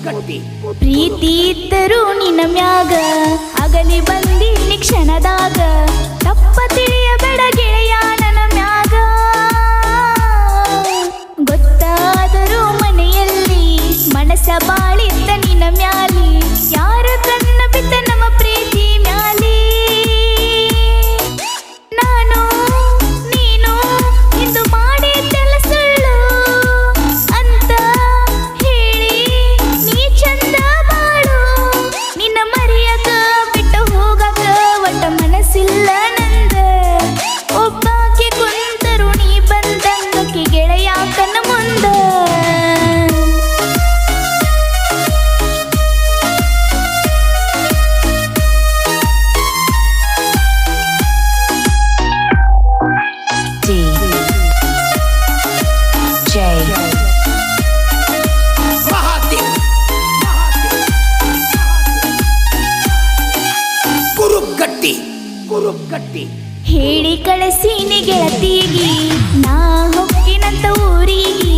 ಪ್ರೀತಿ ಇದ್ದರೂ ನಿನ್ನ ಮ್ಯಾಗ ಅಗಲಿ ಬಂದಿಲ್ಲಿ ಕ್ಷಣದಾಗ ತಪ್ಪ ತಿಳಿಯಬೇಡ ಗೆಳೆಯ ನನ್ನ ಮ್ಯಾಗ ಗೊತ್ತಾದರೂ ಮನೆಯಲ್ಲಿ ಮನಸ ಬಾಳಿದ್ದ ನಿನ್ನ ಮ್ಯಾಲಿ ಯಾರ ಕಣ್ಣ ಬಿದ್ದ ನಮ್ಮ ಪ್ರೀತಿ ಮ್ಯಾಲಿ ನಾನು ನೀನು ಇಂದು ಮಾಡಿದ್ದೆಲ್ಲ ಸುಳ್ಳು ಅಂತ ಹೇಳಿ ನೀ ಚಂದ ಬಾಳು ನಿನ್ನ ಮರೆಯಕ ಬಿಟ್ಟು ಹೋಗಕ ಒಟ್ಟ ಮನಸ್ಸಿಲ್ಲ ನಂದ ಒಬ್ಬಾಕಿ ಕುಂತರು ನೀ ಬಂದಂಗಕ್ಕೆ ಗೆಳೆಯ ಕಣ್ಣ ಮುಂದ ಹೇಳಿ ಕಳಿಸೀನಿ ಗೆಳತಿಗಿ ನಾ ಹೊಕ್ಕಿನಂತ ಊರಿಗೆ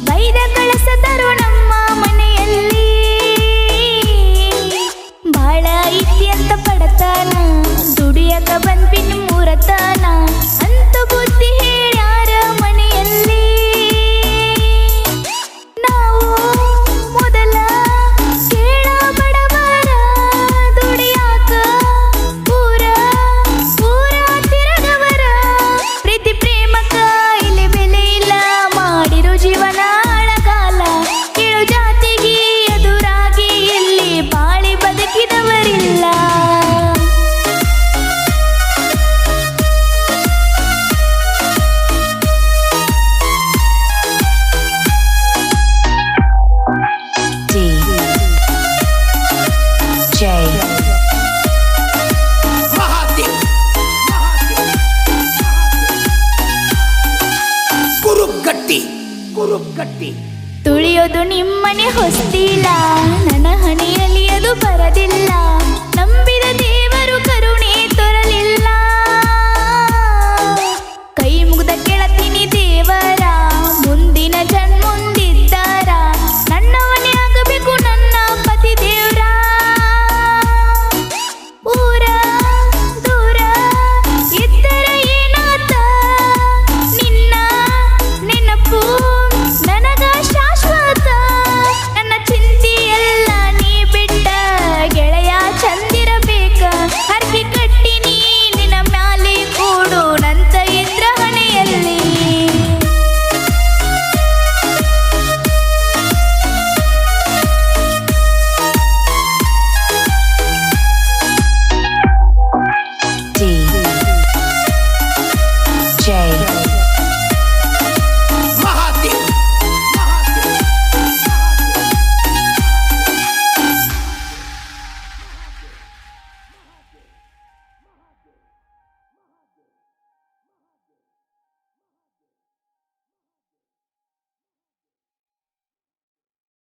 ಬೈದ ಕಳಿಸದರು ನಮ್ಮ ಮನೆಯಲ್ಲಿ ಬಾಳ ಐತಿ ಅಂತ ಪಡತಾನ ದುಡಿಯಕ ಬಂದ್ಬಿನ್ ಮೂರತನ ಅಂತ ಬುದ್ಧಿ ಹೇಳ್ಯಾರ ಮನೆಯಲ್ಲಿ ನಾವು ಮೊದಲ ಕೇಳ ಬಡವರ ದುಡಿಯಾಕ ಊರ ತಿರಗವರ ಪ್ರೀತಿ ಪ್ರೇಮಕ ಇಲ್ಲಿ ಬೆಲೆ ಇಲ್ಲ ಮಾಡಿರೋ ಜೀವನ ಅಳಗಾಲ ಕೀಳು ಜಾತಿಗೆ ಎದುರಾಗಿ ಇಲ್ಲಿ ಬಾಳಿ ಬದುಕಿದವರಿಲ್ಲ ತುಳಿಯೋದು ನಿಮ್ಮನೆ ಹೊಸ್ತಿಲ್ಲ ನನ್ನ ಹಣೆಯಲ್ಲಿ ಅದು ಬರದಿಲ್ಲ